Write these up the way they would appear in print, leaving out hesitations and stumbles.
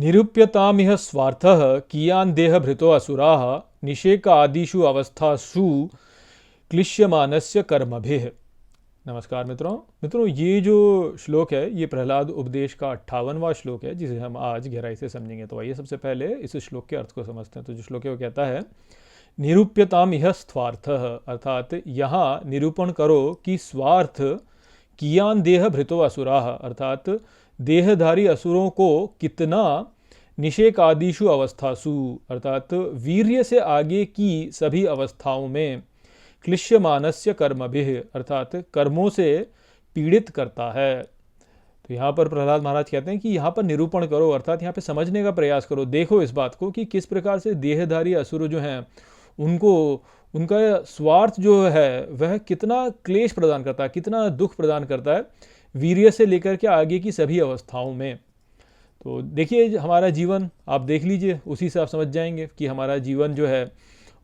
निरूप्यतामिह स्वार्थः कियान् देहभृतो असुराः निषेकादिषु अवस्थासु क्लिश्यमानस्य कर्मभिः। नमस्कार मित्रों, ये जो श्लोक है ये प्रहलाद उपदेश का 58वां श्लोक है जिसे हम आज गहराई से समझेंगे। तो आइए सबसे पहले इस श्लोक के अर्थ को समझते हैं। तो जो श्लोक है वो कहता है निरूप्यताम इह स्वार्थः, अर्थात यहाँ निरूपण करो कि स्वार्थ कियान देह भृतो असुराः, अर्थात देहधारी असुरों को कितना निषेकादिषु अवस्थासु, अर्थात वीर्य से आगे की सभी अवस्थाओं में क्लिश्यमानस्य कर्मभिः, अर्थात कर्मों से पीड़ित करता है। तो यहाँ पर प्रहलाद महाराज कहते हैं कि यहाँ पर निरूपण करो, अर्थात यहाँ पे समझने का प्रयास करो, देखो इस बात को कि किस प्रकार से देहधारी असुर जो हैं उनको उनका स्वार्थ जो है वह कितना क्लेश प्रदान करता है, कितना दुख प्रदान करता है वीर्य से लेकर के आगे की सभी अवस्थाओं में। तो देखिए हमारा जीवन आप देख लीजिए, उसी से आप समझ जाएंगे कि हमारा जीवन जो है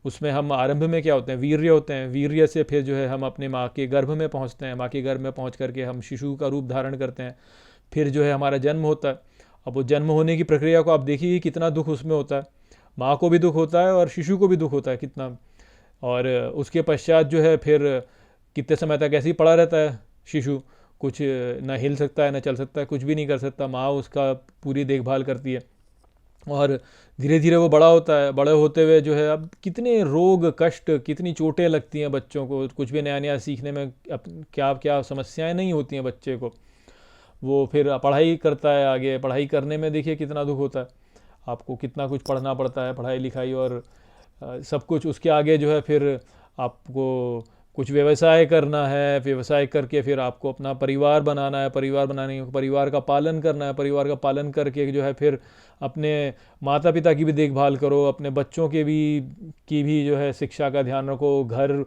उसमें हम आरंभ में क्या होते हैं, वीर्य होते हैं। वीर्य से फिर जो है हम अपने माँ के गर्भ में पहुँचते हैं, माँ के गर्भ में पहुँच करके हम शिशु का रूप धारण करते हैं। फिर जो है हमारा जन्म होता है। अब वो जन्म होने की प्रक्रिया को आप देखिए कितना दुख उसमें होता है, माँ को भी दुख होता है और शिशु को भी दुख होता है कितना। और उसके पश्चात जो है फिर कितने समय तक ऐसे ही पड़ा रहता है शिशु, कुछ ना हिल सकता है ना चल सकता है, कुछ भी नहीं कर सकता, माँ उसका पूरी देखभाल करती है। और धीरे धीरे वो बड़ा होता है, बड़े होते हुए जो है अब कितने रोग कष्ट, कितनी चोटें लगती हैं बच्चों को, कुछ भी नया नया सीखने में अब क्या क्या समस्याएं नहीं होती हैं बच्चे को। वो फिर पढ़ाई करता है, आगे पढ़ाई करने में देखिए कितना दुख होता है, आपको कितना कुछ पढ़ना पड़ता है, पढ़ाई लिखाई और सब कुछ। उसके आगे जो है फिर आपको कुछ व्यवसाय करना है, व्यवसाय करके फिर आपको अपना परिवार बनाना है, परिवार बनाने परिवार का पालन करना है, परिवार का पालन करके जो है फिर अपने माता पिता की भी देखभाल करो, अपने बच्चों के भी जो है शिक्षा का ध्यान रखो, घर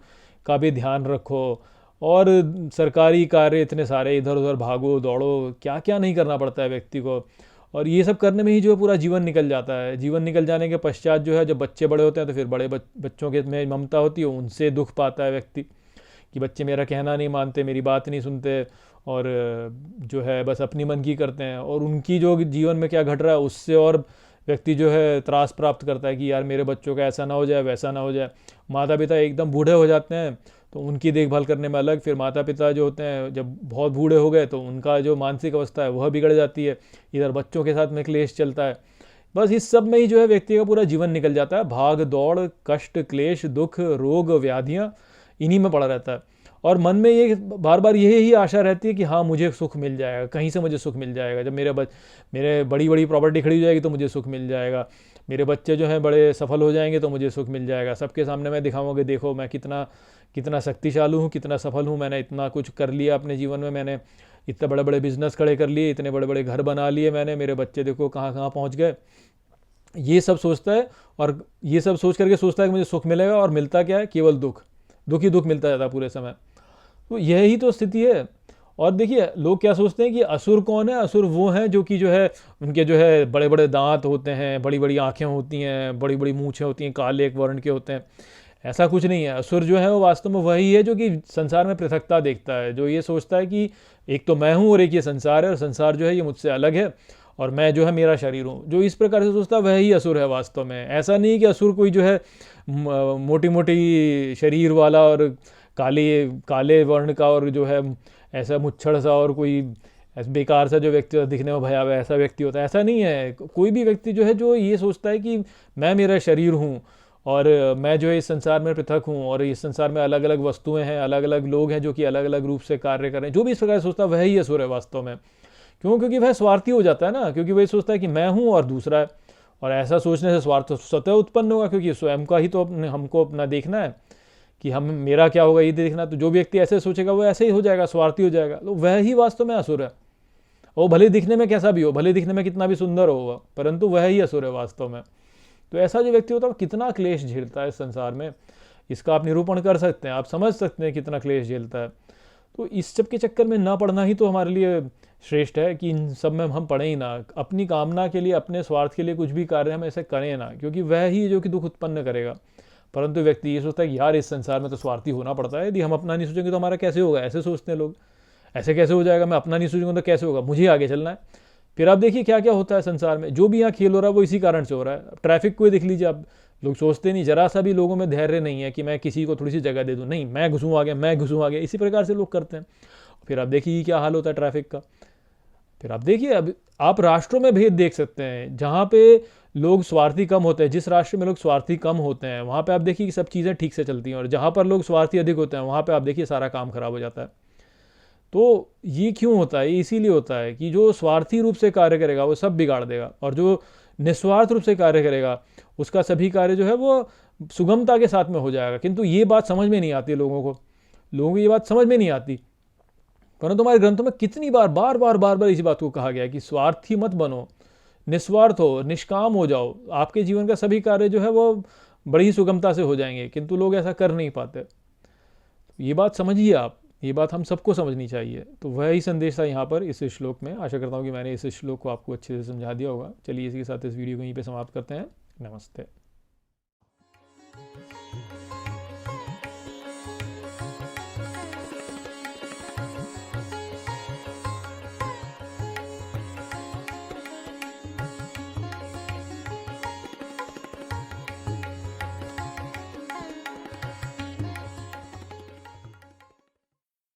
का भी ध्यान रखो, और सरकारी कार्य इतने सारे, इधर उधर भागो दौड़ो, क्या क्या नहीं करना पड़ता है व्यक्ति को। और ये सब करने में ही जो है पूरा जीवन निकल जाता है। जीवन निकल जाने के पश्चात जो है जब बच्चे बड़े होते हैं तो फिर बड़े बच्चों के में ममता होती है, उनसे दुख पाता है व्यक्ति कि बच्चे मेरा कहना नहीं मानते, मेरी बात नहीं सुनते और जो है बस अपनी मन की करते हैं। और उनकी जो जीवन में क्या घट रहा है उससे और व्यक्ति जो है त्रास प्राप्त करता है कि यार मेरे बच्चों का ऐसा ना हो जाए, वैसा ना हो जाए। माता पिता एकदम बूढ़े हो जाते हैं तो उनकी देखभाल करने में अलग, फिर माता पिता जो होते हैं जब बहुत बूढ़े हो गए तो उनका जो मानसिक अवस्था है वह बिगड़ जाती है, इधर बच्चों के साथ में क्लेश चलता है। बस इस सब में ही जो है व्यक्ति का पूरा जीवन निकल जाता है, भाग दौड़, कष्ट, क्लेश, दुख, रोग, व्याधियाँ, इन्हीं में पड़ा रहता है। और मन में ये बार बार यही आशा रहती है कि हाँ मुझे सुख मिल जाएगा, कहीं से मुझे सुख मिल जाएगा, जब मेरे बड़ी बड़ी प्रॉपर्टी खड़ी हो जाएगी तो मुझे सुख मिल जाएगा, मेरे बच्चे जो हैं बड़े सफल हो जाएंगे तो मुझे सुख मिल जाएगा, सबके सामने मैं दिखाऊंगा देखो मैं कितना शक्तिशाली हूँ, कितना सफल हूँ, मैंने इतना कुछ कर लिया अपने जीवन में, मैंने इतने बड़े बड़े बिजनेस खड़े कर लिए, इतने बड़े बड़े घर बना लिए मैंने, मेरे बच्चे देखो कहाँ कहाँ पहुँच गए। ये सब सोचता है और ये सब सोच करके सोचता है कि मुझे सुख मिलेगा, और मिलता क्या है, केवल दुख ही दुख मिलता जाता है पूरे समय। तो यही तो स्थिति है। और देखिए लोग क्या सोचते हैं कि असुर कौन है, असुर वो हैं जो कि जो है उनके जो है बड़े बड़े दांत होते हैं, बड़ी बड़ी आँखें होती हैं, बड़ी बड़ी मूँछें होती हैं, काले एक वर्ण के होते हैं। ऐसा कुछ नहीं है। असुर जो है वो वास्तव में वही है जो कि संसार में पृथकता देखता है, जो ये सोचता है कि एक तो मैं हूँ और एक ये संसार है, और संसार जो है ये मुझसे अलग है और मैं जो है मेरा शरीर हूँ। जो इस प्रकार से सोचता है वही असुर है वास्तव में। ऐसा नहीं कि असुर कोई जो है मोटी मोटी शरीर वाला और काले वर्ण का और जो है ऐसा मुच्छड़ सा और कोई ऐसा बेकार सा जो व्यक्ति दिखने में भयावह ऐसा व्यक्ति होता है, ऐसा नहीं है। कोई भी व्यक्ति जो है जो ये सोचता है कि मैं मेरा शरीर हूँ और मैं जो है इस संसार में पृथक हूँ और इस संसार में अलग अलग वस्तुएं हैं, अलग अलग लोग हैं जो कि अलग अलग रूप से कार्य कर रहे हैं, जो भी इस प्रकार सोचता है वही असुर है वास्तव में। क्यों? क्योंकि वह स्वार्थी हो जाता है ना, क्योंकि वही सोचता है कि मैं हूँ और दूसरा है। और ऐसा सोचने से स्वार्थ स्वतः उत्पन्न होगा, क्योंकि स्वयं का ही तो हमको अपना देखना है कि हम मेरा क्या होगा ये देखना। तो जो व्यक्ति ऐसे सोचेगा वो ऐसे ही हो जाएगा, स्वार्थी हो जाएगा। तो वह ही वास्तव में असुर है। वो भले दिखने में कैसा भी हो, भले दिखने में कितना भी सुंदर हो, परंतु वह ही असुर है वास्तव में। तो ऐसा जो व्यक्ति होता है वो कितना क्लेश झेलता है इस संसार में, इसका आप निरूपण कर सकते हैं, आप समझ सकते हैं कितना क्लेश झेलता है। तो इस सब के चक्कर में ना पढ़ना ही तो हमारे लिए श्रेष्ठ है कि इन सब में हम पढ़ें ही ना। अपनी कामना के लिए, अपने स्वार्थ के लिए कुछ भी कार्य हम ऐसे करें ना, क्योंकि वह ही जो कि दुख उत्पन्न करेगा। परंतु व्यक्ति ये सोचता है कि यार इस संसार में तो स्वार्थी होना पड़ता है, यदि हम अपना नहीं सोचेंगे तो हमारा कैसे होगा, ऐसे सोचते हैं लोग। ऐसे कैसे हो जाएगा, मैं अपना नहीं सोचूंगा तो कैसे होगा, मुझे आगे चलना है। फिर आप देखिए क्या क्या होता है संसार में, जो भी यहाँ खेल हो रहा है वो इसी कारण से हो रहा है। ट्रैफिक को ही देख लीजिए आप, लोग सोचते नहीं, जरा सा भी लोगों में धैर्य नहीं है कि मैं किसी को थोड़ी सी जगह दे दूँ, नहीं मैं घुसूँ आ गया, मैं घुसूँ आ गया, इसी प्रकार से लोग करते हैं। फिर आप देखिए क्या हाल होता है ट्रैफिक का। फिर आप देखिए, अब आप राष्ट्रों में भेद देख सकते हैं, जहाँ पे लोग स्वार्थी कम होते हैं, जिस राष्ट्र में लोग स्वार्थी कम होते हैं वहाँ पे आप देखिए कि सब चीज़ें ठीक से चलती हैं, और जहाँ पर लोग स्वार्थी अधिक होते हैं वहाँ पे आप देखिए सारा काम खराब हो जाता है। तो ये क्यों होता है? ये इसीलिए होता है कि जो स्वार्थी रूप से कार्य करेगा वो सब बिगाड़ देगा, और जो निस्वार्थ रूप से कार्य करेगा उसका सभी कार्य जो है वो सुगमता के साथ में हो जाएगा। किंतु ये बात समझ में नहीं आती लोगों को, लोगों को ये बात समझ में नहीं आती। परंतु हमारे ग्रंथों में कितनी बार बार बार बार बार इसी बात को कहा गया है कि स्वार्थी मत बनो, निस्वार्थ हो, निष्काम हो जाओ, आपके जीवन का सभी कार्य जो है वो बड़ी ही सुगमता से हो जाएंगे। किंतु लोग ऐसा कर नहीं पाते। ये बात समझिए आप, ये बात हम सबको समझनी चाहिए। तो वही संदेश था यहाँ पर इस श्लोक में। आशा करता हूँ कि मैंने इस श्लोक को आपको अच्छे से समझा दिया होगा। चलिए इसी के साथ इस वीडियो को यहीं पे समाप्त करते हैं। नमस्ते।